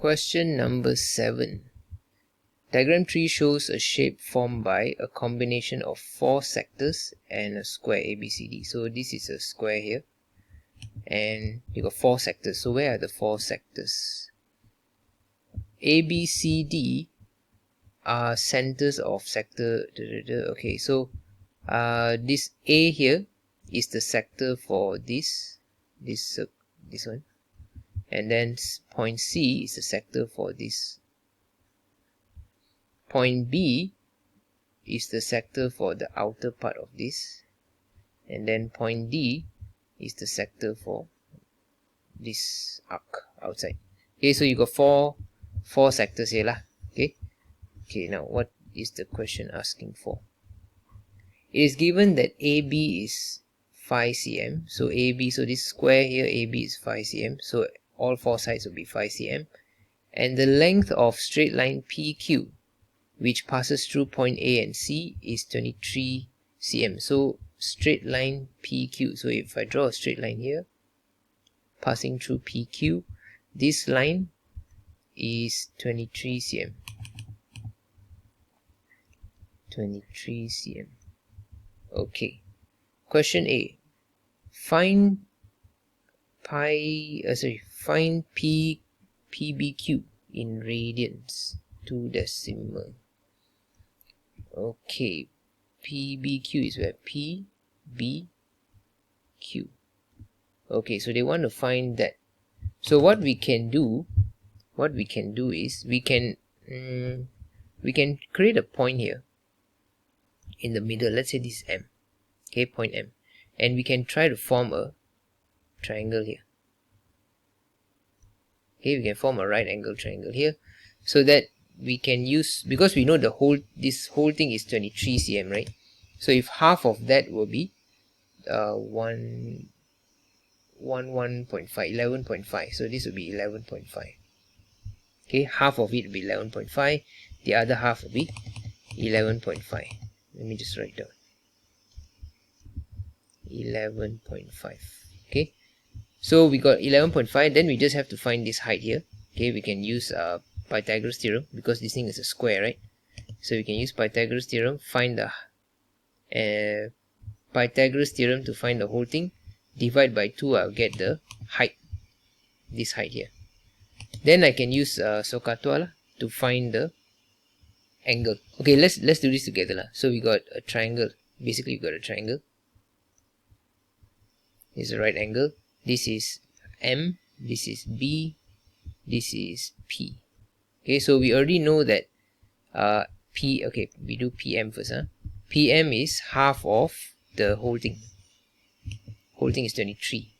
Question number 7. Diagram 3 shows a shape formed by a combination of 4 sectors and a square ABCD. So this is a square here, and you got 4 sectors. So where are the 4 sectors? ABCD are centers of sector. Okay, so this A here is the sector for this one, and then point C is the sector for this. Point B is the sector for the outer part of this, and then point D is the sector for this arc outside. Okay, so you got four sectors here lah. Okay, now what is the question asking for? It is given that AB is 5 cm. So AB, so this square here, AB is 5 cm. So all 4 sides will be 5 cm. And the length of straight line PQ, which passes through point A and C, is 23 cm. So straight line PQ. So if I draw a straight line here, passing through PQ, this line is 23 cm. 23 cm. Okay. Question A. Find PBQ in radians, 2 decimal. Okay, PBQ is where? PBQ. Okay, so they want to find that. So what we can do is we can create a point here in the middle. Let's say this is M. Okay, point M, and we can try to form a triangle here. Okay, we can form a right angle triangle here, so that we can use, because we know this whole thing is 23 cm, right? So if half of that will be 11.5, so this will be 11.5. Okay, half of it will be 11.5, the other half will be 11.5. Let me just write down 11.5. Okay, so we got 11.5. Then we just have to find this height here. Okay, we can use Pythagoras theorem, because this thing is a square, right? So we can use Pythagoras theorem, find the Pythagoras theorem to find the whole thing. Divide by 2, I'll get the height, this height here. Then I can use SOHCAHTOA to find the angle. Okay, let's do this together lah. So we got a triangle. Basically, we got a triangle. This is a right angle. This is M. This is B. This is P. Okay, so we already know that P. Okay, we do PM first. PM is half of the whole thing. Whole thing is 23.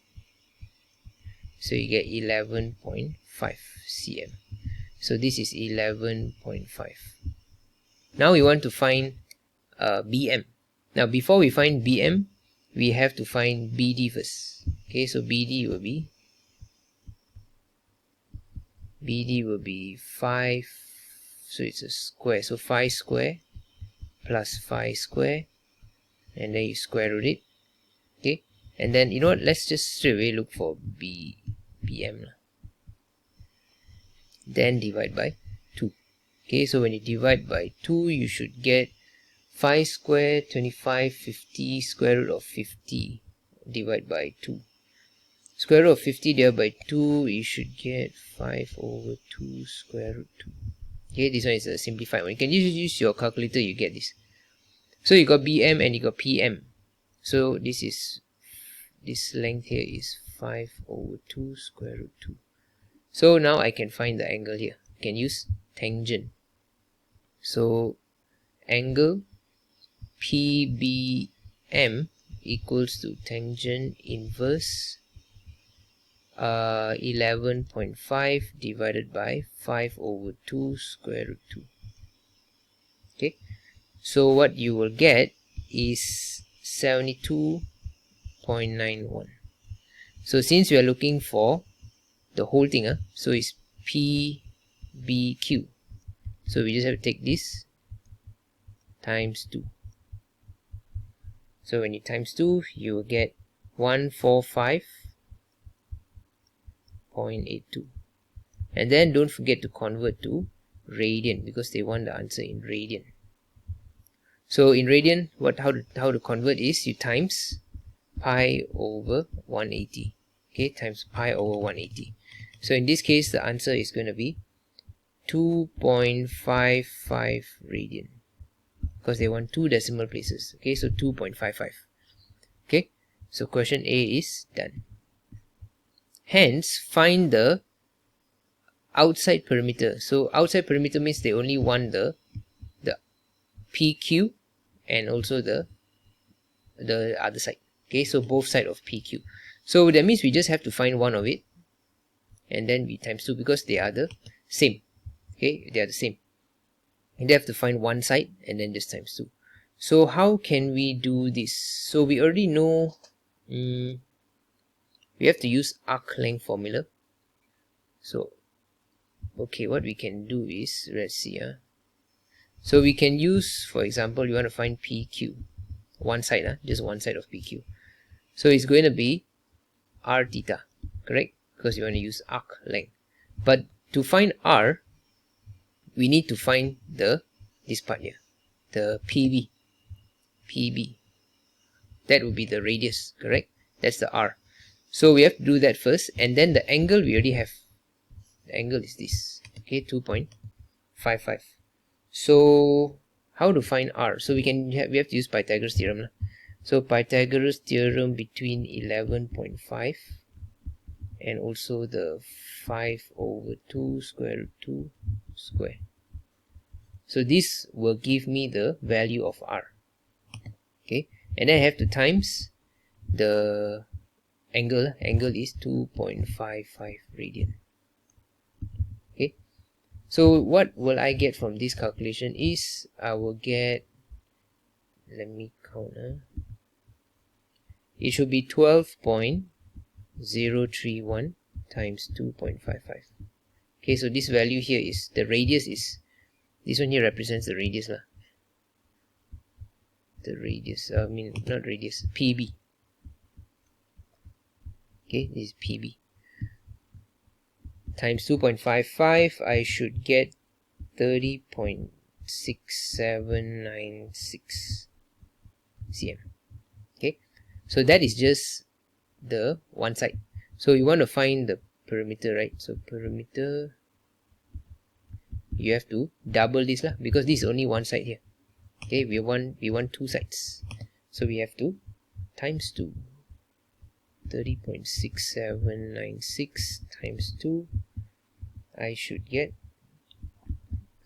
So you get 11.5 cm. So this is 11.5. Now we want to find BM. Now before we find BM, we have to find BD first. Okay, so BD will be 5. So it's a square. So 5 square plus 5 square, and then you square root it. Okay, and then you know what? Let's just straight away look for BM. Then divide by 2. Okay, so when you divide by 2, you should get 5 square, 25, 50, square root of 50, divide by 2. Square root of 50 divided by 2, you should get 5 over 2 square root 2. Okay, this one is a simplified one. You can use your calculator, you get this. So you got BM and you got PM. So this length here is 5 over 2 square root 2. So now I can find the angle here. I can use tangent. So angle PBM equals to tangent inverse 11.5 divided by 5 over 2 square root 2. Okay, so what you will get is 72.91. So since we are looking for the whole thing, so it's PBQ. So we just have to take this times 2. So when you times 2, you will get 145.82. and then don't forget to convert to radian because they want the answer in radian. So in radian, how to convert is you times pi over 180. Okay, times pi over 180. So in this case, the answer is going to be 2.55 radian because they want 2 decimal places. Okay, so 2.55. Okay, so question A is done. Hence, find the outside perimeter. So outside perimeter means they only want the PQ and also the other side. Okay, so both side of PQ. So that means we just have to find one of it and then we times 2 because they are the same. Okay, they are the same. And they have to find one side and then just times 2. So how can we do this? So we already know we have to use arc length formula. So okay, what we can do is, let's see, so we can use, for example, you want to find PQ, one side, just one side of PQ. So it's going to be r theta, correct? Because you want to use arc length. But to find r, we need to find this part here, the PB. That would be the radius, correct? That's the r. So we have to do that first, and then the angle we already have. The angle is this, okay, 2.55. So how to find r? So we have to use Pythagoras theorem. So Pythagoras theorem between 11.5 and also the 5 over 2 square root 2 square. So this will give me the value of r. Okay, and then I have to times the angle. Angle is 2.55 radian. Okay, so what will I get from this calculation is I will get, let me count, it should be 12.031 times 2.55. Okay, so this value here is, the radius is, this one here represents the radius lah. The radius, not radius, PB. Okay, this is PB. Times 2.55, I should get 30.6796 cm. Okay, so that is just the one side. So you want to find the perimeter, right? So perimeter, you have to double this lah, because this is only one side here. Okay, we want 2 sides, so we have to times 2. 30.6796 times 2, I should get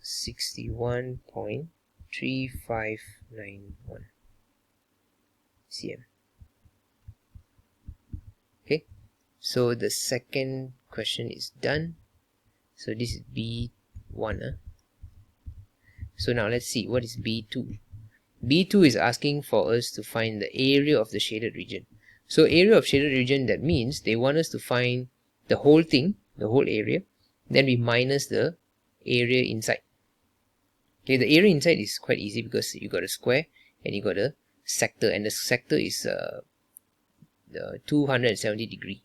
61.3591 cm. Okay, so the second question is done. So this is B1. So now let's see what is B2. B2 is asking for us to find the area of the shaded region. So area of shaded region, that means they want us to find the whole thing, the whole area, then we minus the area inside. Okay, the area inside is quite easy because you got a square and you got a sector, and the sector is the 270 degree.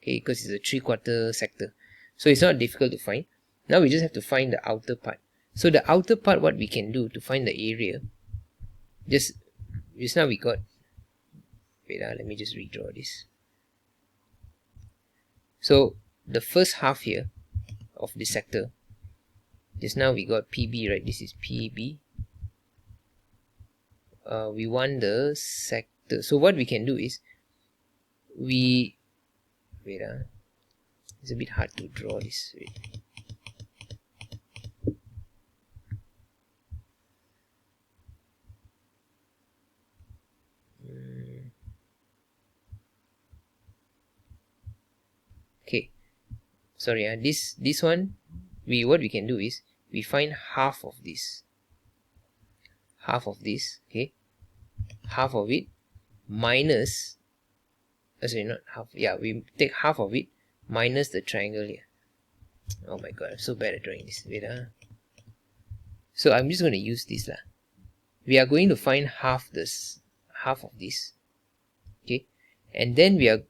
Okay, because it's a 3/4 sector, so it's not difficult to find. Now we just have to find the outer part. So the outer part, what we can do to find the area, just now we got, wait, let me just redraw this. So the first half here of the sector, just now we got PB, right? This is PB. We want the sector. So what we can do is, wait, it's a bit hard to draw this. Wait. Okay, sorry, this one, what we can do is we find half of this, okay, half of it minus, sorry, not half, yeah, we take half of it minus the triangle here. Oh my god, I'm so bad at drawing this. Wait, so I'm just going to use this lah. We are going to find half of this, okay, and then we're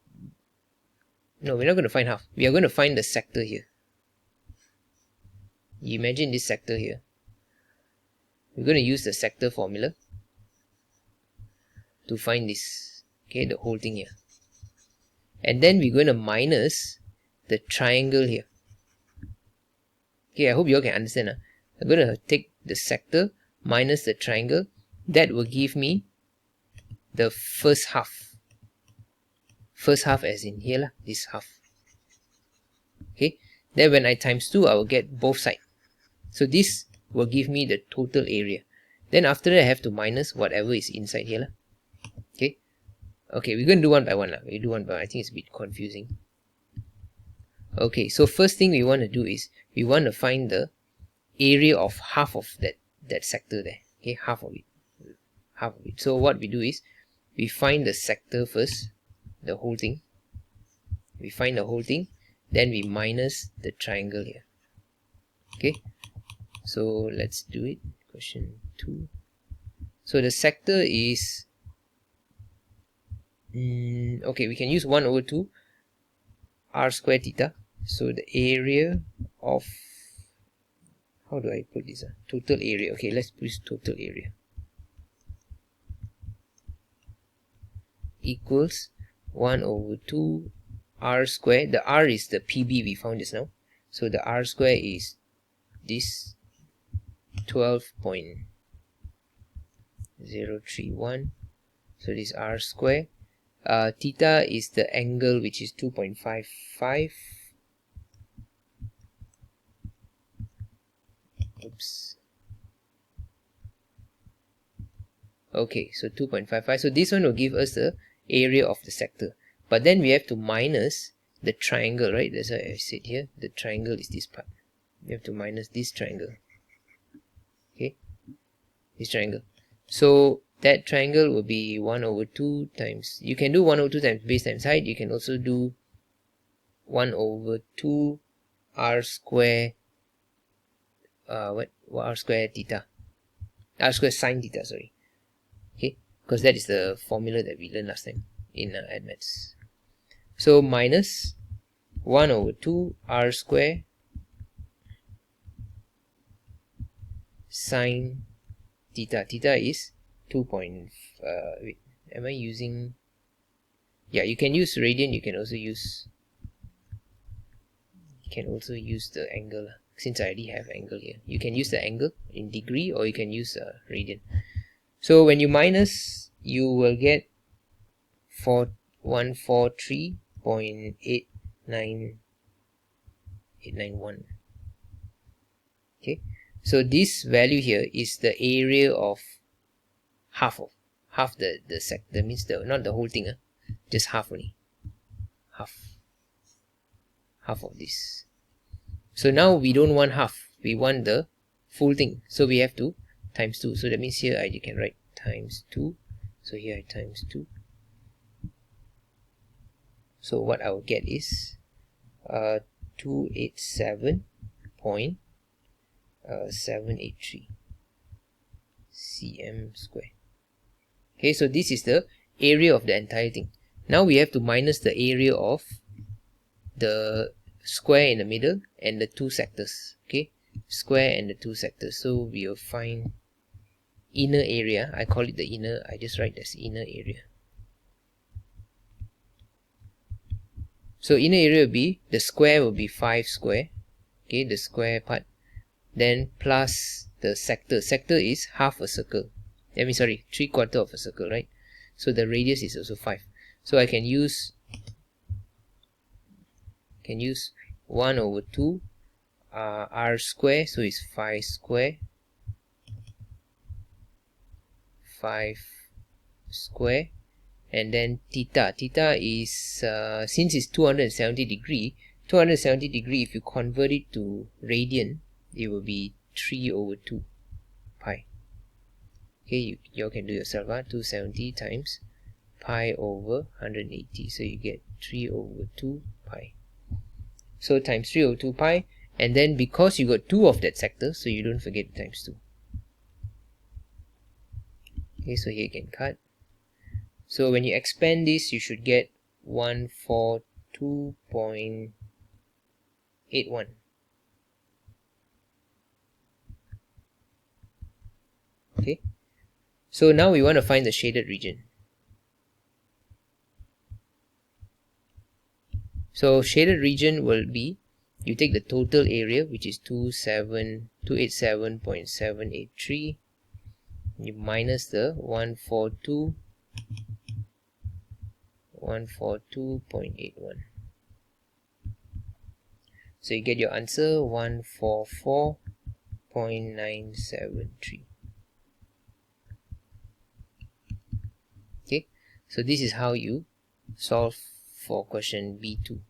not going to find half, we are going to find the sector here. imagine this sector here. We're going to use the sector formula to find this, okay, the whole thing here. And then we're going to minus the triangle here. Okay, I hope you all can understand. I'm going to take the sector minus the triangle. That will give me the first half. First half as in here, this half. Okay, then when I times 2, I will get both sides. So this will give me the total area. Then after that, I have to minus whatever is inside here. Okay, we're going to do one by one. We do one by one. I think it's a bit confusing. Okay, so first thing we want to do is we want to find the area of half of that sector there. Okay, half of it. So what we do is we find the sector first, the whole thing. We find the whole thing, then we minus the triangle here. Okay, so let's do it. Question 2. So the sector is okay, we can use 1 over 2 r square theta. So the area of, how do I put this? Total area. Okay, let's put total area equals 1 over 2 r square. The r is the PB we found just now. So the r square is this 12.031. So this r square. Theta is the angle, which is 2.55. Oops. Okay, so 2.55. So this one will give us the area of the sector. But then we have to minus the triangle, right? That's why I said here, the triangle is this part. We have to minus this triangle. Okay, this triangle. So that triangle will be 1 over 2 times, you can do 1 over 2 times base times height. You can also do 1 over 2 r square, r square theta, r square sine theta, sorry. Okay, because that is the formula that we learned last time in admaths. So minus 1 over 2 r square sine theta. Theta is 2. Wait, am I using? Yeah, you can use radian. You can also use the angle. Since I already have angle here, you can use the angle in degree, or you can use radian. So when you minus, you will get 143.891. Okay, so this value here is the area of half the sector. That means not the whole thing, just half only. Half of this. So now we don't want half, we want the full thing. So we have to times 2. So that means here you can write times 2. So here I times 2. So what I will get is 287.783 cm square. Okay, so this is the area of the entire thing. Now we have to minus the area of the square in the middle and the 2 sectors. Okay, square and the 2 sectors. So we will find inner area. I call it the inner. I just write as inner area. So inner area will be, the square will be 5 square. Okay, the square part. Then plus the sector. Sector is half a circle. I mean, sorry, 3/4 of a circle, right? So the radius is also 5. So I can use 1 over 2 r square. So it's 5 square. 5 square. And then theta. Theta is, since it's 270 degree, if you convert it to radian, it will be 3 over 2 pi. Okay, you all can do yourself. 270 times pi over 180. So you get 3 over 2 pi. So times 3 over 2 pi. And then because you got 2 of that sector, so you don't forget times 2. Okay, so here you can cut. So when you expand this, you should get 142.81. Okay, so now we want to find the shaded region. So shaded region will be, you take the total area, which is 287.783, you minus the 142.81. So you get your answer 144.973. Okay, so this is how you solve for question B2.